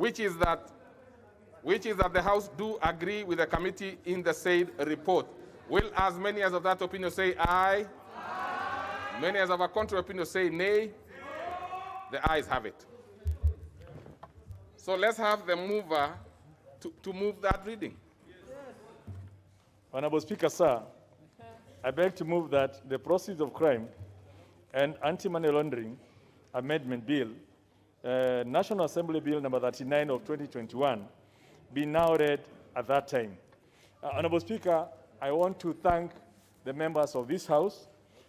which is that the House do agree with the committee in the said report. Will as many as of that opinion say aye? Aye. Many as of a contrary opinion say nay? The ayes have it. So let's have the mover to move that reading. Honorable Speaker, sir, I beg to move that the Proceeds of Crime and Anti-Money Laundering Amendment Bill, National Assembly Bill number 39 of 2021, be now read at that time. Honorable Speaker, I want to thank the members of this House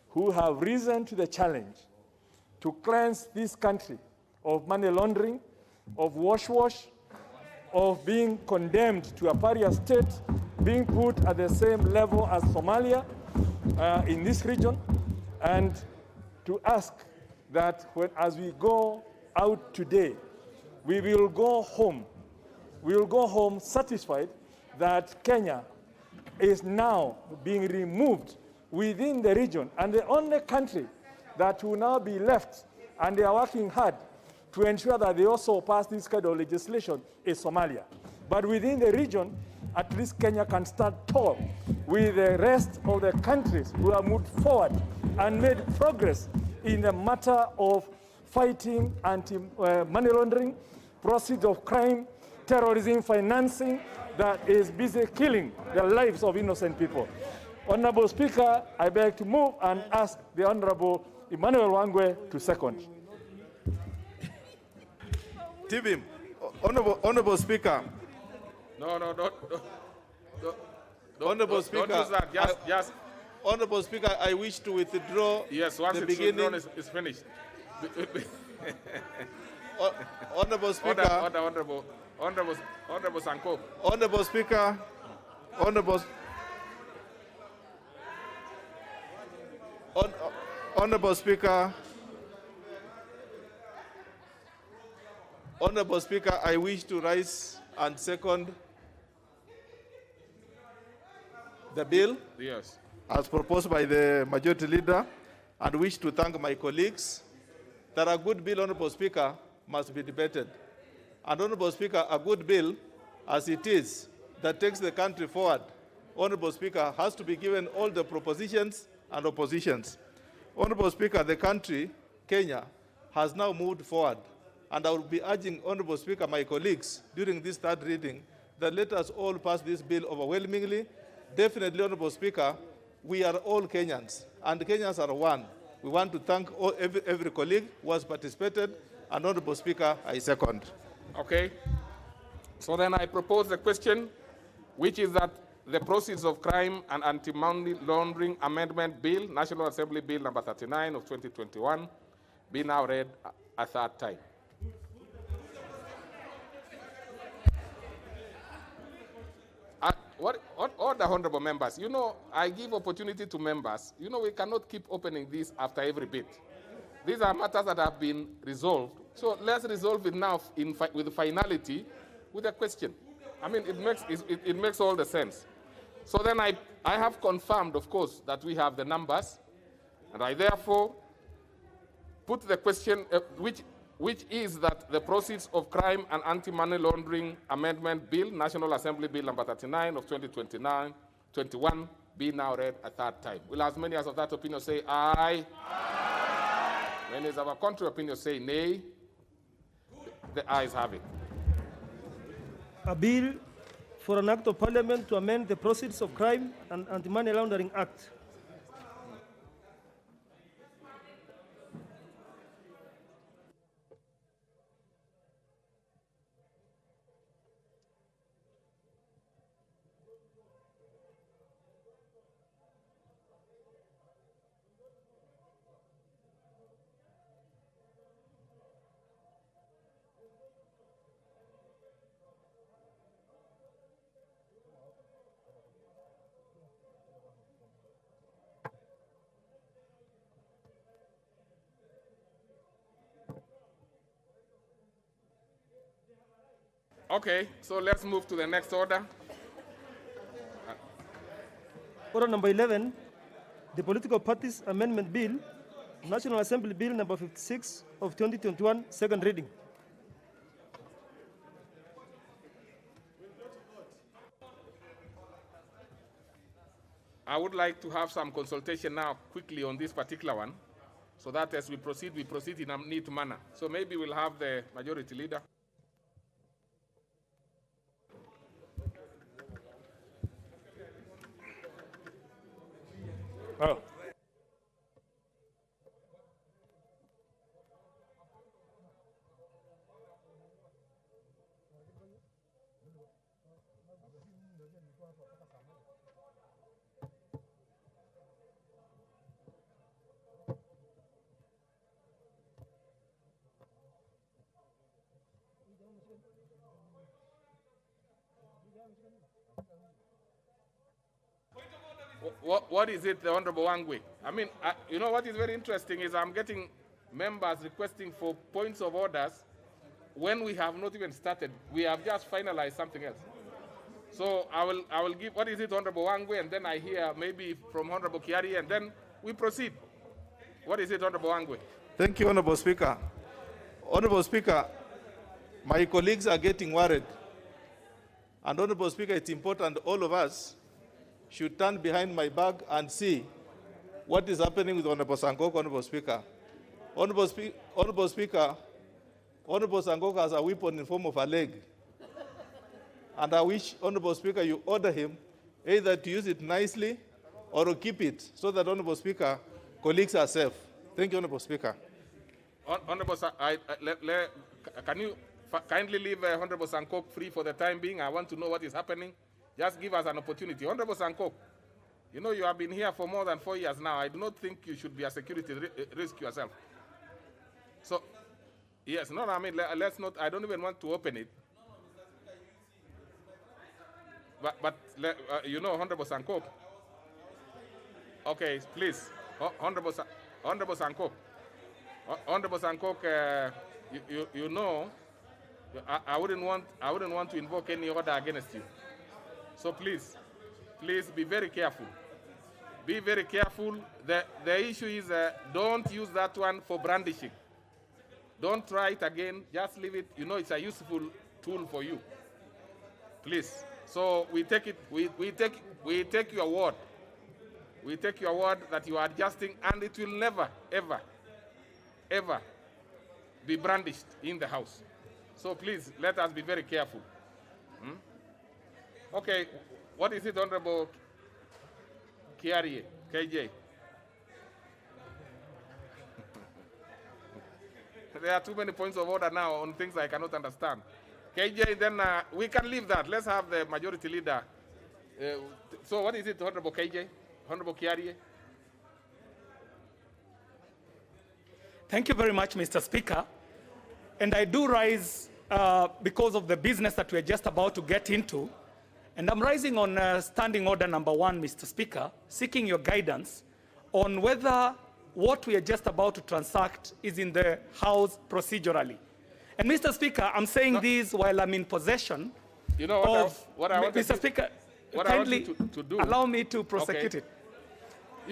who have risen to the challenge to cleanse this country of money laundering, of wash, of being condemned to a pariah state, being put at the same level as Somalia in this region, and to ask that as we go out today, we will go home satisfied that Kenya is now being removed within the region, and the only country that will now be left, and they are working hard to ensure that they also pass this kind of legislation, is Somalia. But within the region, at least Kenya can stand tall with the rest of the countries who have moved forward and made progress in the matter of fighting anti-money laundering, proceeds of crime, terrorism financing that is busy killing the lives of innocent people. Honorable Speaker, I beg to move and ask the Honorable Emmanuel Wangwe to second. Tibim, Honorable Speaker. No, don't Honorable Speaker, don't use that. Just. Honorable Speaker, I wish to withdraw. Yes, once the it's beginning. withdrawn, it's finished. Honorable Speaker. Honorable Sanko. Honorable Speaker. Honorable Speaker. Honorable Speaker, I wish to rise and second the bill. Yes. As proposed by the Majority Leader, and wish to thank my colleagues that a good bill, Honorable Speaker, must be debated. And Honorable Speaker, a good bill, as it is, that takes the country forward, Honorable Speaker, has to be given all the propositions and oppositions. Honorable Speaker, the country, Kenya, has now moved forward. And I will be urging, Honorable Speaker, my colleagues, during this third reading, that let us all pass this bill overwhelmingly. Definitely, Honorable Speaker, we are all Kenyans, and Kenyans are one. We want to thank every colleague who has participated, and Honorable Speaker, I second. Okay. So then I propose the question, which is that the Proceeds of Crime and Anti-Money Laundering Amendment Bill, National Assembly Bill number 39 of 2021, be now read a third time. All the honorable members, I give opportunity to members. We cannot keep opening this after every bit. These are matters that have been resolved. So let's resolve it now with finality with a question. I mean, it makes all the sense. So then I have confirmed, of course, that we have the numbers, and I therefore put the question, which is that the Proceeds of Crime and Anti-Money Laundering Amendment Bill, National Assembly Bill number 39 of 2021, be now read a third time. Will as many as of that opinion say aye? Aye. Many as of a contrary opinion say nay? The ayes have it. A bill for an act of parliament to amend the Proceeds of Crime and Anti-Money Laundering Act. Okay, so let's move to the next order. Order number 11, the Political Parties Amendment Bill, National Assembly Bill number 56 of 2021, second reading. I would like to have some consultation now quickly on this particular one, so that as we proceed in a neat manner. So maybe we'll have the majority leader. Oh. What is it, the Honorable Wangwe? I mean, you know what is very interesting is I'm getting members requesting for points of orders when we have not even started. We have just finalized something else. So I will give, what is it, Honorable Wangwe, and then I hear maybe from Honorable Kiari, and then we proceed. What is it, Honorable Wangwe? Thank you, Honorable Speaker. Honorable Speaker, my colleagues are getting worried. And Honorable Speaker, it's important all of us should turn behind my back and see what is happening with Honorable Sangok, Honorable Speaker. Honorable Speaker, Honorable Sangok has a weapon in form of a leg. And I wish, Honorable Speaker, you order him either to use it nicely or to keep it so that, Honorable Speaker, colleagues are safe. Thank you, Honorable Speaker. Honorable, can you kindly leave Honorable Sankok free for the time being? I want to know what is happening. Just give us an opportunity. Honorable Sankok, you know you have been here for more than 4 years now. I do not think you should be a security risk yourself. So, yes, no, I mean, let's not, I don't even want to open it. But you know, Honorable Sankok. Okay, please, Honorable Sankok. Honorable Sankok, you know, I wouldn't want to invoke any order against you. So please be very careful. Be very careful. The issue is don't use that one for brandishing. Don't try it again. Just leave it. You know it's a useful tool for you. Please. So we take it. We take your word. We take your word that you are adjusting, and it will never, ever be brandished in the House. So please let us be very careful. Okay, what is it, Honorable Kiari, KJ? There are too many points of order now on things I cannot understand. KJ, then we can leave that. Let's have the majority leader. So what is it, Honorable KJ? Honorable Kiari? Thank you very much, Mr. Speaker. And I do rise because of the business that we're just about to get into. And I'm rising on standing order number 1, Mr. Speaker, seeking your guidance on whether what we are just about to transact is in the House procedurally. And Mr. Speaker, I'm saying this while I'm in possession what I want Mr. Speaker, kindly to do. Allow me to prosecute it.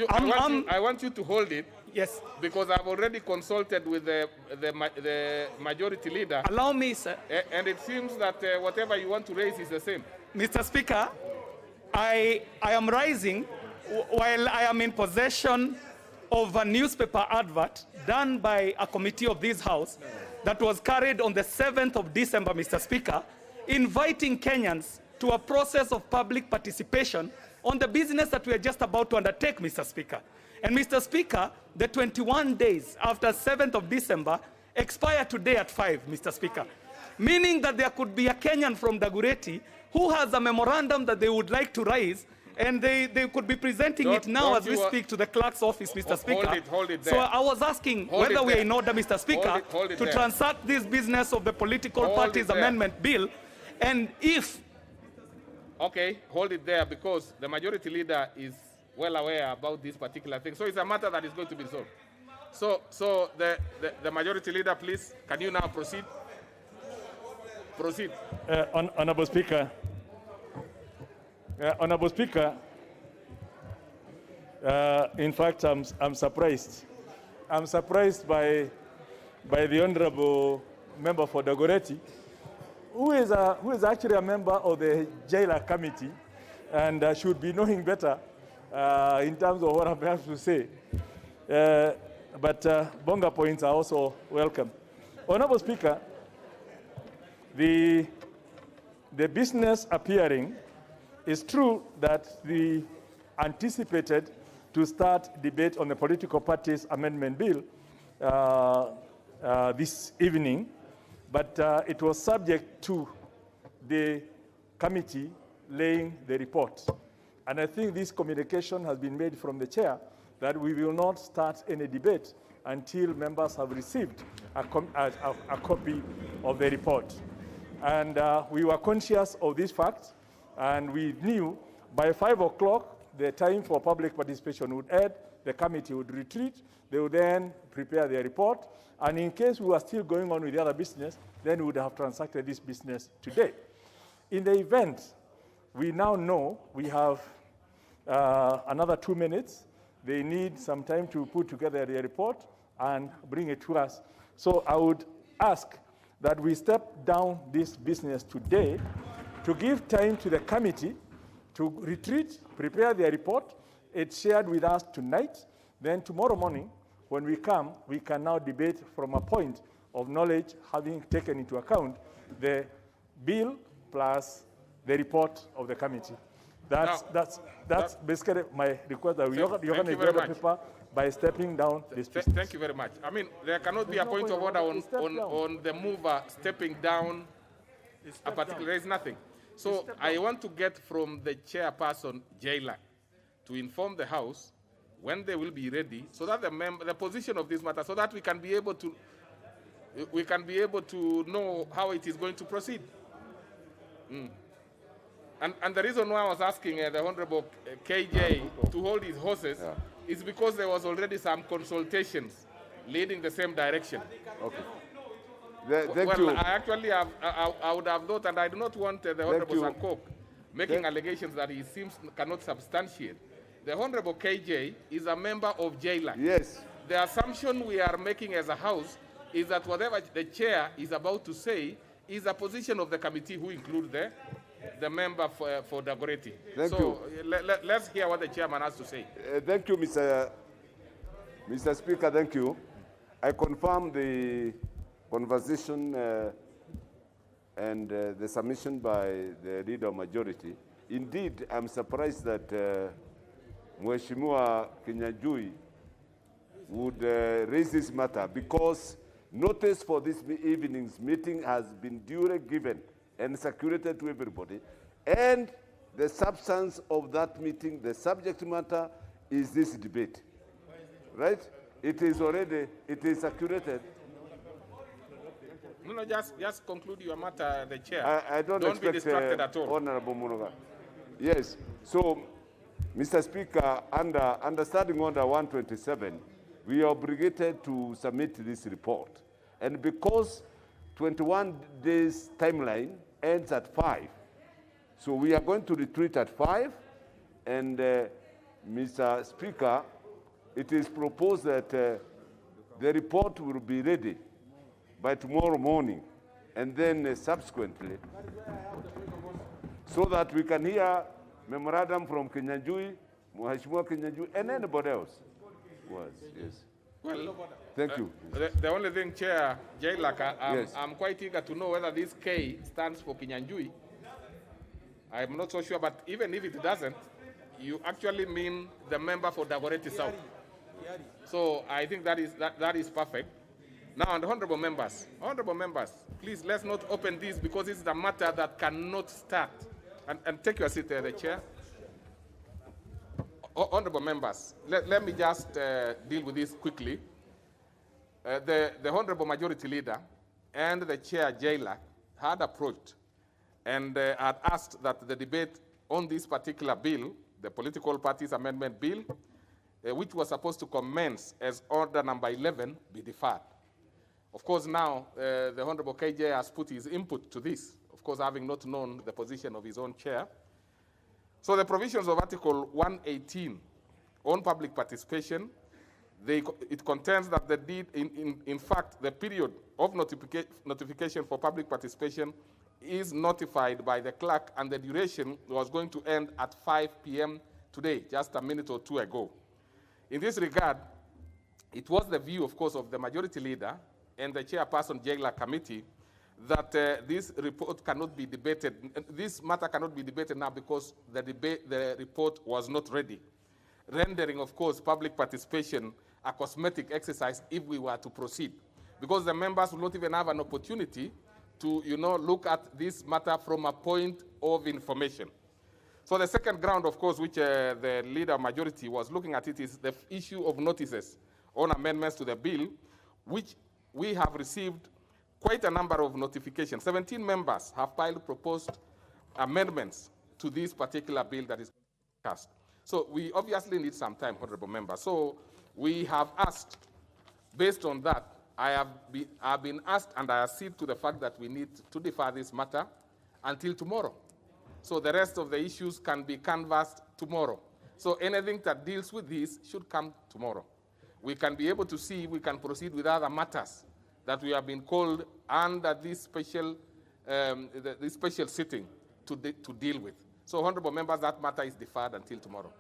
I want you to hold it. Yes. Because I've already consulted with the majority leader. Allow me, sir. And it seems that whatever you want to raise is the same. Mr. Speaker, I am rising while I am in possession of a newspaper advert done by a committee of this House that was carried on the 7th of December, Mr. Speaker, inviting Kenyans to a process of public participation on the business that we are just about to undertake, Mr. Speaker. And Mr. Speaker, the 21 days after 7th of December expire today at 5, Mr. Speaker, meaning that there could be a Kenyan from Dagoretti who has a memorandum that they would like to raise, and they could be presenting it now as we speak to the clerk's office, Mr. Speaker. Hold it there. So I was asking whether we are in order, Mr. Speaker, to transact this business of the political parties amendment bill, and if... Okay, hold it there, because the majority leader is well aware about this particular thing. So it's a matter that is going to be solved. So the majority leader, please, can you now proceed? Proceed. Honorable Speaker. Honorable Speaker, in fact, I'm surprised. I'm surprised by the Honorable Member for Dagoretti, who is actually a member of the Jailer Committee and should be knowing better in terms of what I have to say. But Bonga points are also welcome. Honorable Speaker, the business appearing is true that we anticipated to start debate on the political parties amendment bill this evening, but it was subject to the committee laying the report. And I think this communication has been made from the chair that we will not start any debate until members have received a copy of the report. And we were conscious of this fact, and we knew by 5 o'clock the time for public participation would end, the committee would retreat, they would then prepare their report, and in case we were still going on with the other business, then we would have transacted this business today. In the event, we now know we have another 2 minutes. They need some time to put together their report and bring it to us. So I would ask that we step down this business today to give time to the committee to retreat, prepare their report. It's shared with us tonight. Then tomorrow morning, when we come, we can now debate from a point of knowledge, having taken into account the bill plus the report of the committee. That's basically my request that you're going to get the paper by stepping down this business. Thank you very much. I mean, there cannot be a point of order on the mover stepping down a particular, there is nothing. So I want to get from the chairperson, Jailer, to inform the House when they will be ready, so that the position of this matter, so that we can be able to know how it is going to proceed. And the reason why I was asking the Honorable KJ to hold his horses is because there was already some consultations leading the same direction. Okay. I would have thought, and I do not want the Honorable Sankok making allegations that he seems cannot substantiate. The Honorable KJ is a member of JLAC. Yes. The assumption we are making as a House is that whatever the chair is about to say is a position of the committee, who include the member for Dagoretti. Thank you. Let's hear what the chairman has to say. Thank you, Mr. Speaker. Thank you. I confirm the conversation and the submission by the leader of majority. Indeed, I'm surprised that Mheshimiwa Kinyanjui would raise this matter, because notice for this evening's meeting has been duly given and circulated to everybody, and the substance of that meeting, the subject matter, is this debate, right? It is circulated. No, just conclude your matter, the chair. I don't be distracted at all. Honorable Munoga. Yes, so, Mr. Speaker, under Standing Order 127, we are obligated to submit this report. And because 21 days timeline ends at 5, so we are going to retreat at 5, and Mr. Speaker, it is proposed that the report will be ready by tomorrow morning, and then subsequently, so that we can hear memorandum from Kinyanjui, Mheshimiwa Kinyanjui, and anybody else. Yes. Well, thank you. The only thing, Chair Jailaka, Yes. I'm quite eager to know whether this K stands for Kinyanjui. I'm not so sure, but even if it doesn't, you actually mean the member for Dagoretti South. So I think that is perfect. Now, and honorable members, please let's not open this, because it's a matter that cannot start. And take your seat there, the chair. Honorable members, let me just deal with this quickly. The Honorable Majority Leader and the Chair Jailer had approached and had asked that the debate on this particular bill, the Political Parties Amendment Bill, which was supposed to commence as order number 11, be deferred. Of course, now the Honorable KJ has put his input to this, of course, having not known the position of his own chair. So the provisions of Article 118 on public participation, it contains that in fact, the period of notification for public participation is notified by the clerk, and the duration was going to end at 5 p.m. today, just a minute or two ago. In this regard, it was the view, of course, of the majority leader and the chairperson Jagla committee that this report cannot be debated. This matter cannot be debated now because the report was not ready, rendering, of course, public participation a cosmetic exercise if we were to proceed, because the members will not even have an opportunity to, look at this matter from a point of information. So the second ground, of course, which the leader majority was looking at it is the issue of notices on amendments to the bill, which we have received quite a number of notifications. 17 members have filed proposed amendments to this particular bill that is passed. So we obviously need some time, honorable members. So we have asked, based on that, I have been asked and I accede to the fact that we need to defer this matter until tomorrow. So the rest of the issues can be canvassed tomorrow. So anything that deals with this should come tomorrow. We can be able to see, we can proceed with other matters that we have been called under this special sitting to deal with. So, honorable members, that matter is deferred until tomorrow.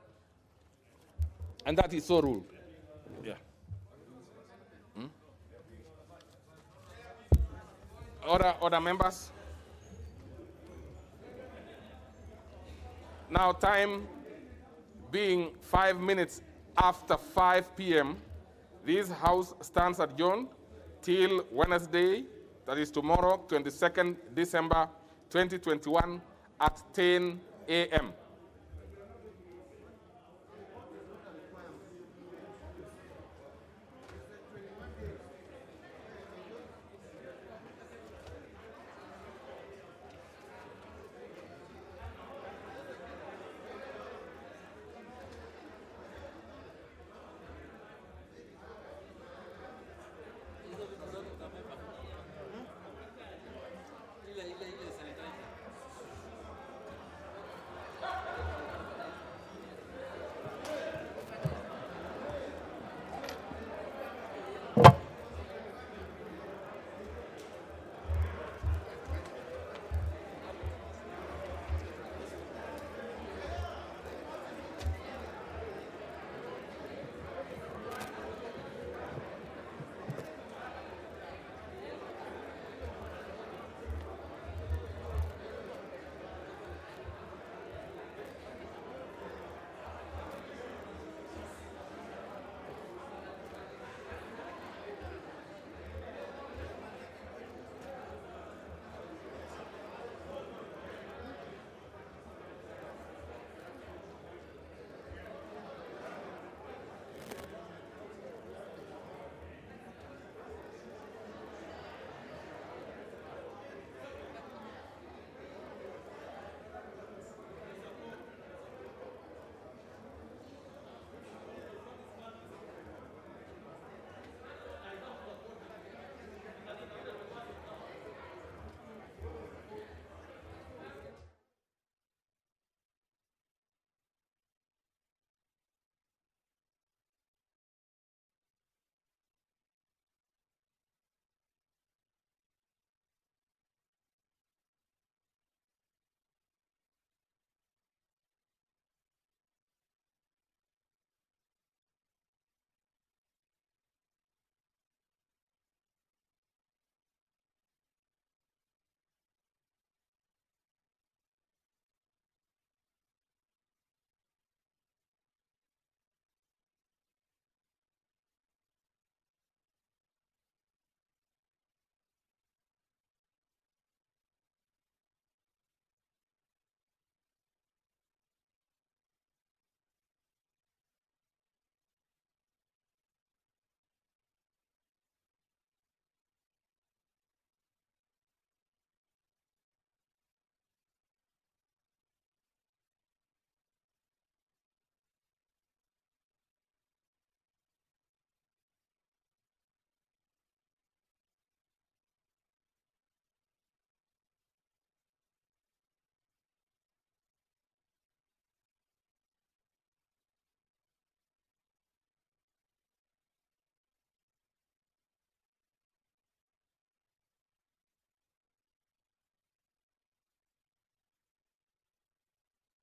And that is so ruled. Yeah. Other members? Now, time being 5 minutes after 5 p.m., this House stands adjourned till Wednesday, that is tomorrow, 22nd December 2021 at 10 a.m.